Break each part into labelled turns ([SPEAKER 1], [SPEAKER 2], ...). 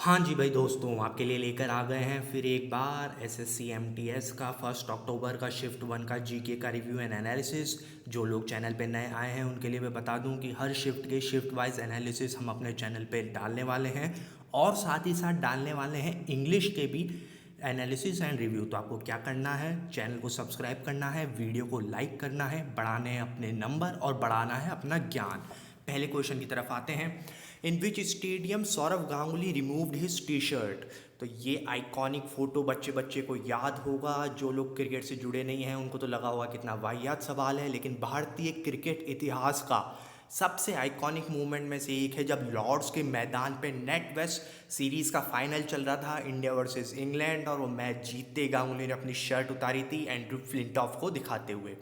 [SPEAKER 1] हाँ जी भाई दोस्तों, आपके लिए लेकर आ गए हैं फिर एक बार एसएससी एमटीएस का 1 अक्टूबर का शिफ्ट 1 का जीके का रिव्यू एंड एनालिसिस। जो लोग चैनल पे नए आए हैं उनके लिए मैं बता दूं कि हर शिफ्ट के शिफ्ट वाइज एनालिसिस हम अपने चैनल पे डालने वाले हैं और साथ ही साथ डालने वाले हैं इंग्लिश के भी एनालिसिस एंड रिव्यू। तो आपको क्या करना है, चैनल को सब्सक्राइब करना है, वीडियो को लाइक करना है, बढ़ाने हैं अपने नंबर और बढ़ाना है अपना ज्ञान। पहले क्वेश्चन की तरफ आते हैं। In which stadium Sourav Ganguly removed his T shirt. तो ये आइकॉनिक फोटो बच्चे बच्चे को याद होगा। जो लोग क्रिकेट से जुड़े नहीं हैं उनको तो लगा होगा कितना वाहियात सवाल है, लेकिन भारतीय क्रिकेट इतिहास का सबसे आइकॉनिक मूवमेंट में से एक है जब लॉर्ड्स के मैदान पे नेट वेस्ट सीरीज़ का फाइनल चल रहा था, इंडिया वर्सेस इंग्लैंड, और वो मैच जीतते गांगुली ने अपनी शर्ट उतारी थी एंड्रू फ्लिंटॉफ को दिखाते हुए।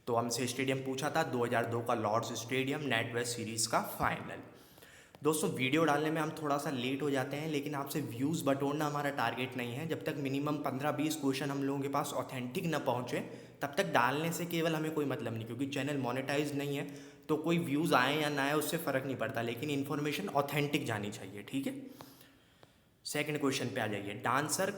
[SPEAKER 1] तो हमसे स्टेडियम पूछा था 2002 का लॉर्ड्स स्टेडियम नेट वेस्ट सीरीज़ का फाइनल। दोस्तों वीडियो डालने में हम थोड़ा सा लेट हो जाते हैं, लेकिन आपसे व्यूज़ बटोरना हमारा टारगेट नहीं है। जब तक मिनिमम 15-20 क्वेश्चन हम लोगों के पास ऑथेंटिक ना पहुँचे तब तक डालने से केवल हमें कोई मतलब नहीं, क्योंकि चैनल मोनेटाइज नहीं है। तो कोई व्यूज़ आए या ना आए उससे फ़र्क नहीं पड़ता, लेकिन इन्फॉर्मेशन ऑथेंटिक जानी चाहिए, ठीक है। सेकंड क्वेश्चन पे आ जाइए। Dancer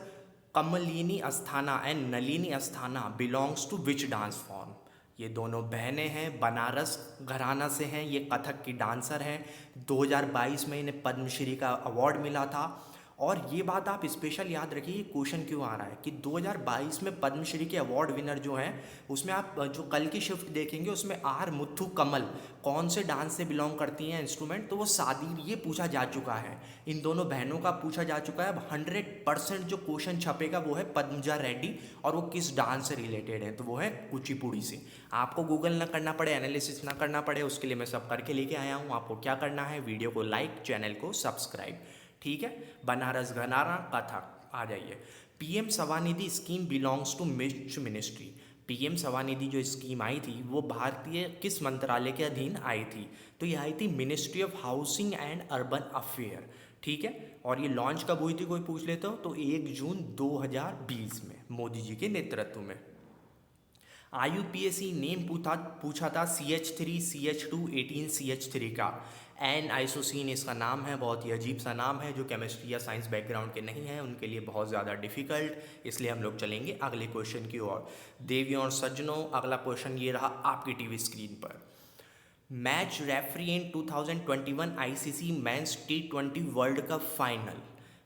[SPEAKER 1] Kamalini Asthana and Nalini Asthana belongs to which dance form. ये दोनों बहनें हैं, बनारस घराना से हैं, ये कथक की डांसर हैं। 2022 में इन्हें पद्मश्री का अवार्ड मिला था। और ये बात आप स्पेशल याद रखिए, ये क्वेश्चन क्यों आ रहा है कि 2022 में पद्मश्री के अवार्ड विनर जो हैं उसमें आप जो कल की शिफ्ट देखेंगे उसमें आर मुथु कमल कौन से डांस से बिलोंग करती हैं इंस्ट्रूमेंट, तो वो शादी ये पूछा जा चुका है। इन दोनों बहनों का पूछा जा चुका है। अब 100% जो क्वेश्चन छपेगा वो है पद्मजा रेड्डी, और वो किस डांस से रिलेटेड है, तो वो है कुचिपुड़ी से। आपको गूगल ना करना पड़े, एनालिसिस ना करना पड़े, उसके लिए मैं सब करके लेके आया हूँ। आपको क्या करना है, वीडियो को लाइक, चैनल को सब्सक्राइब, ठीक है। बनारस घराना कथक आ जाइए। PM SVANidhi scheme belongs to which ministry. PM SVANidhi जो स्कीम आई थी वो भारतीय किस मंत्रालय के अधीन आई थी, तो ये आई थी ministry of housing and urban affair, ठीक है। और ये लॉन्च कब हुई थी कोई पूछ लेते हो तो 1 जून 2020 में मोदी जी के नेतृत्व में। IUPAC नेम पूछा था CH3 CH2 18 CH3 का। एन आइसोसिन इसका नाम है, बहुत ही अजीब सा नाम है। जो केमिस्ट्री या साइंस बैकग्राउंड के नहीं हैं उनके लिए बहुत ज़्यादा डिफिकल्ट, इसलिए हम लोग चलेंगे अगले क्वेश्चन की ओर। देवियों और सज्जनों, अगला क्वेश्चन ये रहा आपकी टीवी स्क्रीन पर। Match referee in 2021 ICC men's T20 world cup final.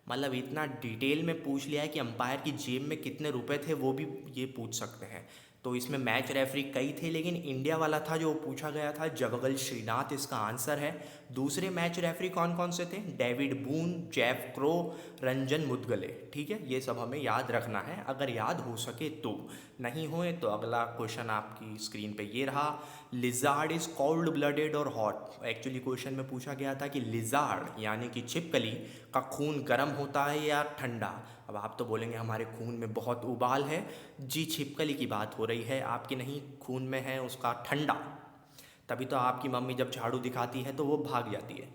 [SPEAKER 1] मतलब इतना डिटेल में पूछ लिया है कि अंपायर की जेब में कितने रुपए थे वो भी ये पूछ सकते हैं। तो इसमें मैच रेफरी कई थे, लेकिन इंडिया वाला था जो पूछा गया था, जवगल श्रीनाथ इसका आंसर है। दूसरे मैच रेफरी कौन कौन से थे, David Boon, Jeff crow, Ranjan मुदगले, ठीक है। ये सब हमें याद रखना है, अगर याद हो सके तो। नहीं होए तो अगला क्वेश्चन आपकी स्क्रीन पे ये रहा। लिजार्ड इज कोल्ड ब्लडेड और हॉट। एक्चुअली क्वेश्चन में पूछा गया था कि लिजार्ड यानी कि छिपकली का खून गर्म होता है या ठंडा। अब आप तो बोलेंगे हमारे खून में बहुत उबाल है। जी, छिपकली की बात हो रही है, आपकी नहीं। खून में है उसका ठंडा, तभी तो आपकी मम्मी जब झाड़ू दिखाती है तो वो भाग जाती है।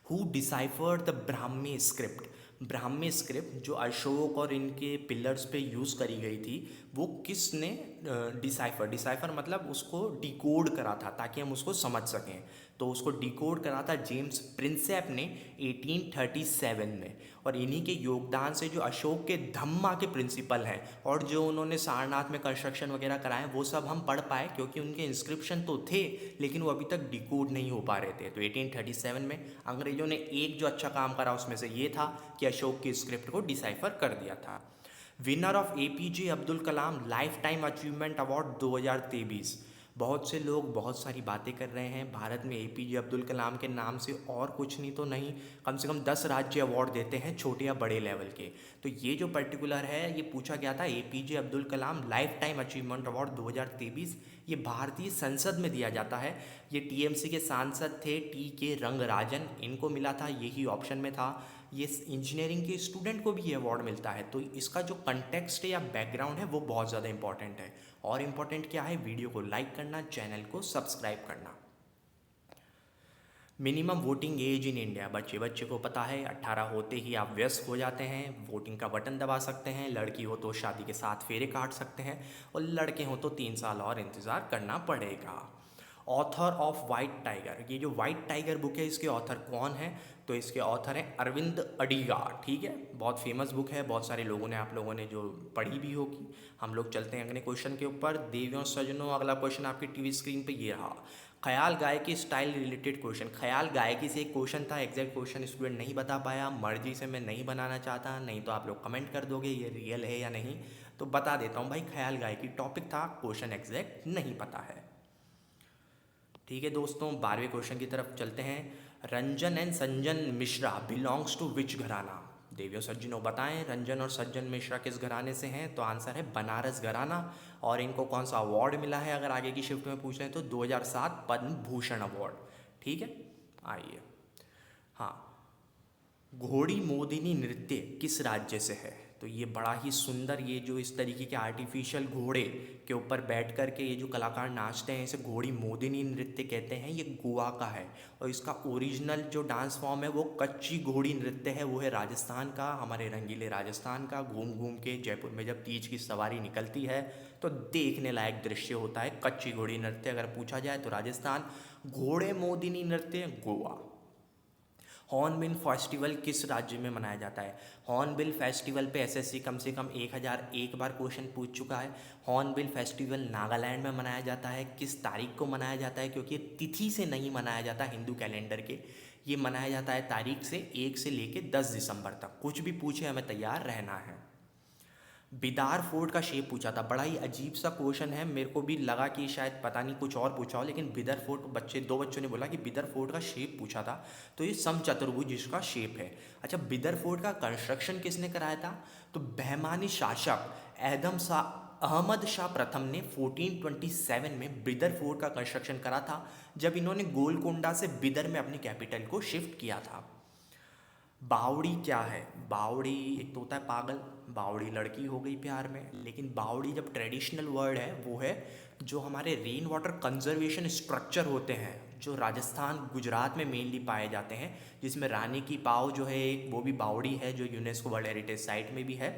[SPEAKER 1] Who deciphered the Brahmi script. Brahmi script जो अशोक और इनके पिलर्स पे यूज़ करी गई थी, वो किसने डिसाइफर मतलब उसको डिकोड करा था ताकि हम उसको समझ सकें। तो उसको डिकोड करा था जेम्स प्रिंसेप ने 1837 में। और इन्हीं के योगदान से जो अशोक के धम्मा के प्रिंसिपल हैं और जो उन्होंने सारनाथ में कंस्ट्रक्शन वगैरह कराए वो सब हम पढ़ पाए, क्योंकि उनके इंस्क्रिप्शन तो थे लेकिन वो अभी तक डिकोड नहीं हो पा रहे थे। तो 1837 में अंग्रेजों ने एक जो अच्छा काम करा उसमें से ये था कि अशोक की स्क्रिप्ट को डिसाइफर कर दिया था। Winner of APJ Abdul Kalam life time achievement award 2023। बहुत से लोग बहुत सारी बातें कर रहे हैं, भारत में APJ अब्दुल कलाम के नाम से और कुछ नहीं तो नहीं कम से कम 10 राज्य अवार्ड देते हैं, छोटे या बड़े लेवल के। तो ये जो पर्टिकुलर है ये पूछा गया था APJ Abdul Kalam life time achievement award 2023। ये भारतीय संसद में दिया जाता है। ये TMC के सांसद थे TK रंगराजन, इनको मिला था, यही ऑप्शन में था। ये इंजीनियरिंग के स्टूडेंट को भी ये अवार्ड मिलता है। तो इसका जो कंटेक्स्ट या बैकग्राउंड है वो बहुत ज़्यादा इंपॉर्टेंट है। और इम्पॉर्टेंट क्या है, वीडियो को लाइक करना, चैनल को सब्सक्राइब करना। Minimum voting age in India, बच्चे को पता है 18 होते ही आप वयस्क हो जाते हैं, वोटिंग का बटन दबा सकते हैं। लड़की हो तो शादी के 7 फेरे काट सकते हैं, और लड़के हो तो 3 साल और इंतज़ार करना पड़ेगा। ऑथर ऑफ वाइट टाइगर, ये जो वाइट टाइगर बुक है इसके ऑथर कौन है? तो इसके ऑथर हैं अरविंद अडिगा। ठीक है, बहुत फेमस बुक है, बहुत सारे लोगों ने, आप लोगों ने जो पढ़ी भी होगी। हम लोग चलते हैं अगले क्वेश्चन के ऊपर। देवियों सज्जनों, अगला क्वेश्चन आपकी टीवी स्क्रीन पे ये रहा। ख्याल गायकी स्टाइल रिलेटेड क्वेश्चन। ख्याल गायकी से एक क्वेश्चन था, एग्जैक्ट क्वेश्चन स्टूडेंट नहीं बता पाया, मर्जी से मैं नहीं बनाना चाहता, नहीं तो आप लोग कमेंट कर दोगे ये रियल है या नहीं। तो बता देता हूँ भाई, ख्याल गायकी टॉपिक था, क्वेश्चन एग्जैक्ट नहीं पता है। ठीक है दोस्तों, 12वें क्वेश्चन की तरफ चलते हैं। Ranjan and Sanjan Mishra belongs to which gharana? देवियों सज्जनों बताएं, रंजन और सज्जन मिश्रा किस घराने से हैं? तो आंसर है बनारस घराना। और इनको कौन सा अवार्ड मिला है अगर आगे की शिफ्ट में पूछ रहे हैं तो 2007 पद्म भूषण अवार्ड। ठीक है, आइए। हाँ, घोड़ी मोदिनी नृत्य किस राज्य से है? तो ये बड़ा ही सुंदर, ये जो इस तरीके के आर्टिफिशियल घोड़े के ऊपर बैठ कर के ये जो कलाकार नाचते हैं, इसे घोड़ी मोदिनी नृत्य कहते हैं। ये गोवा का है और इसका ओरिजिनल जो डांस फॉर्म है वो कच्ची घोड़ी नृत्य है, वो है राजस्थान का, हमारे रंगीले राजस्थान का। घूम घूम के जयपुर में जब तीज की सवारी निकलती है तो देखने लायक दृश्य होता है कच्ची घोड़ी नृत्य। अगर पूछा जाए तो राजस्थान, घोड़े मोदिनी नृत्य गोवा। हॉर्नबिल फेस्टिवल किस राज्य में मनाया जाता है? हॉर्नबिल फेस्टिवल पे एसएससी कम से कम 1001 बार क्वेश्चन पूछ चुका है। हॉर्नबिल फेस्टिवल नागालैंड में मनाया जाता है। किस तारीख को मनाया जाता है? क्योंकि तिथि से नहीं मनाया जाता हिंदू कैलेंडर के, ये मनाया जाता है तारीख से, 1 से लेके 10 दिसंबर तक। कुछ भी पूछे हमें तैयार रहना है। बिदार फोर्ट का शेप पूछा था, बड़ा ही अजीब सा क्वेश्चन है, मेरे को भी लगा कि शायद पता नहीं कुछ और पूछा हो, लेकिन बिदर फोर्ट, दो बच्चों ने बोला कि बिदर फोर्ट का शेप पूछा था, तो ये समचतुर्भुज इसका शेप है। अच्छा, बिदर फोर्ट का कंस्ट्रक्शन किसने कराया था? तो बहमानी शासक अहमद शाह प्रथम ने 1427 में बिदर फोर्ट का कंस्ट्रक्शन करा था, जब इन्होंने गोलकोंडा से बिदर में अपनी कैपिटल को शिफ्ट किया था। बावड़ी क्या है? बावड़ी एक तो होता है पागल, बावड़ी लड़की हो गई प्यार में, लेकिन बावड़ी जब ट्रेडिशनल वर्ड है वो है जो हमारे रेन वाटर कंजर्वेशन स्ट्रक्चर होते हैं, जो राजस्थान गुजरात में मेनली पाए जाते हैं, जिसमें रानी की पाव जो है एक, वो भी बावड़ी है, जो यूनेस्को वर्ल्ड हेरिटेज साइट में भी है,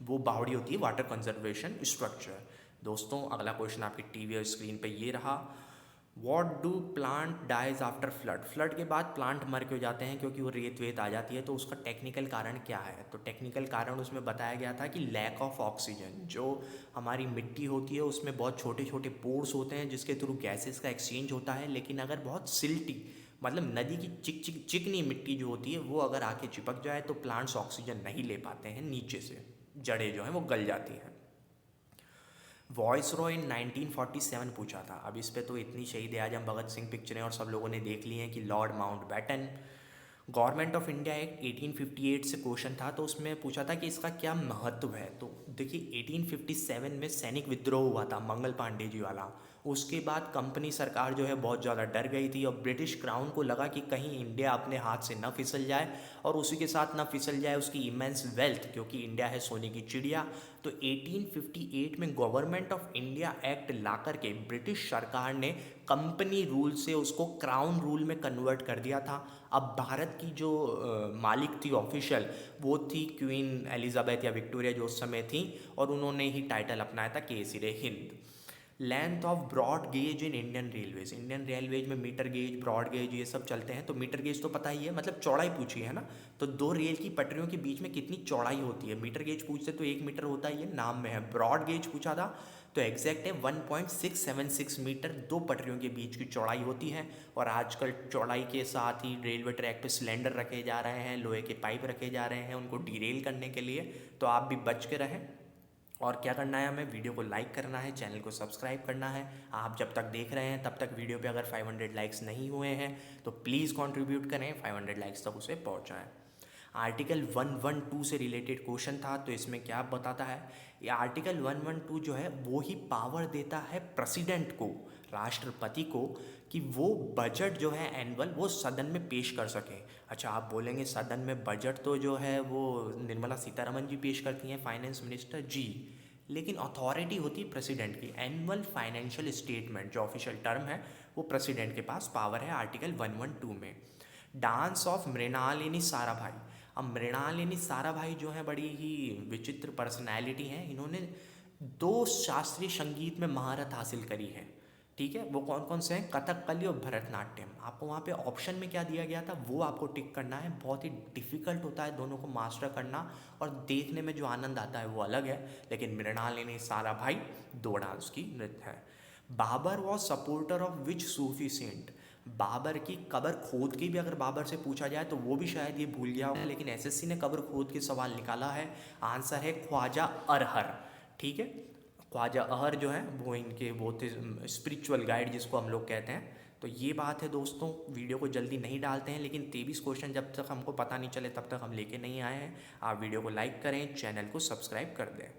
[SPEAKER 1] वो बावड़ी होती है, वाटर कंजर्वेशन स्ट्रक्चर। दोस्तों अगला क्वेश्चन आपकी टीवी और स्क्रीन पे ये रहा। What do plant dies after flood? Flood के बाद प्लांट मर क्यों जाते हैं? क्योंकि वो रेत वेत आ जाती है, तो उसका टेक्निकल कारण क्या है? तो टेक्निकल कारण उसमें बताया गया था कि लैक ऑफ ऑक्सीजन। जो हमारी मिट्टी होती है उसमें बहुत छोटे छोटे पोर्स होते हैं जिसके थ्रू गैसेस का एक्सचेंज होता है, लेकिन अगर बहुत सिल्टी, मतलब नदी की चिकनी मिट्टी जो होती है वो अगर आके चिपक जाए तो प्लांट्स ऑक्सीजन नहीं ले पाते हैं, नीचे से जड़ें जो हैं वो गल जाती हैं। वॉइस रॉय इन 1947 पूछा था। अब इस पे तो इतनी शहीद आजम भगत सिंह पिक्चरें और सब लोगों ने देख ली हैं कि Lord Mountbatten. Government of India act 1858 से क्वेश्चन था, तो उसमें पूछा था कि इसका क्या महत्व है। तो देखिए 1857 में सैनिक विद्रोह हुआ था मंगल पांडे जी वाला, उसके बाद कंपनी सरकार जो है बहुत ज़्यादा डर गई थी और ब्रिटिश क्राउन को लगा कि कहीं इंडिया अपने हाथ से न फिसल जाए, और उसी के साथ न फिसल जाए उसकी इमेंस वेल्थ, क्योंकि इंडिया है सोने की चिड़िया। तो 1858 में गवर्नमेंट ऑफ इंडिया एक्ट ला करके ब्रिटिश सरकार ने कंपनी रूल से उसको क्राउन रूल में कन्वर्ट कर दिया था। अब भारत की जो मालिक थी ऑफिशियल, वो थी क्वीन एलिजाबेथ या विक्टोरिया जो उस समय थी, और उन्होंने ही टाइटल अपनाया था केसरे हिंद। Length of broad gauge in Indian railways. Indian railways में मीटर गेज, ब्रॉड गेज ये सब चलते हैं, तो मीटर गेज तो पता ही है, मतलब चौड़ाई पूछी है ना, तो दो रेल की पटरियों के बीच में कितनी चौड़ाई होती है। मीटर गेज पूछते तो 1 मीटर होता ही है, नाम में है। ब्रॉड गेज पूछा था तो एग्जैक्ट है 1.676 मीटर दो पटरियों के बीच की चौड़ाई होती है। और आजकल चौड़ाई के साथ ही रेलवे ट्रैक पे सिलेंडर रखे जा रहे हैं, लोहे के पाइप रखे जा रहे हैं उनको डीरेल करने के लिए, तो आप भी बच के रहें। और क्या करना है, हमें वीडियो को लाइक करना है, चैनल को सब्सक्राइब करना है। आप जब तक देख रहे हैं तब तक वीडियो पे अगर 500 लाइक्स नहीं हुए हैं तो प्लीज़ कंट्रीब्यूट करें, 500 लाइक्स तक उसे पहुंचाएं। आर्टिकल 112 से रिलेटेड क्वेश्चन था, तो इसमें क्या बताता है, ये आर्टिकल 112 जो है वो ही पावर देता है प्रेसिडेंट को, राष्ट्रपति को, कि वो बजट जो है एनुअल वो सदन में पेश कर सकें। अच्छा, आप बोलेंगे सदन में बजट तो जो है वो निर्मला सीतारमन जी पेश करती हैं, फाइनेंस मिनिस्टर जी, लेकिन अथॉरिटी होती है प्रेसिडेंट की। एनुअल फाइनेंशियल स्टेटमेंट जो ऑफिशियल टर्म है वो प्रेसिडेंट के पास पावर है आर्टिकल 112 में। Dance of Mrinalini Sarabhai. अब मृणालिनी साराभाई जो है बड़ी ही विचित्र पर्सनैलिटी हैं, इन्होंने 2 शास्त्रीय संगीत में महारत हासिल करी है। ठीक है, वो कौन कौन से हैं? कथकली और भरतनाट्यम। आपको वहाँ पे ऑप्शन में क्या दिया गया था वो आपको टिक करना है। बहुत ही डिफिकल्ट होता है दोनों को मास्टर करना, और देखने में जो आनंद आता है वो अलग है। लेकिन मृणालिनी साराभाई दो डांस की नृत्य है। Babur was supporter of which Sufi saint? Babur की कब्र खोद के भी अगर बाबर से पूछा जाए तो वो भी शायद ये भूल गया हो, लेकिन एसएससी ने कब्र खोद के सवाल निकाला है। आंसर है ख्वाजा अरहर। ठीक है, ख्वाजा अहर जो है वो थे स्पिरिचुअल गाइड जिसको हम लोग कहते हैं। तो ये बात है दोस्तों, वीडियो को जल्दी नहीं डालते हैं, लेकिन 23 क्वेश्चन जब तक हमको पता नहीं चले तब तक हम लेके नहीं आए हैं। आप वीडियो को लाइक करें, चैनल को सब्सक्राइब कर दें।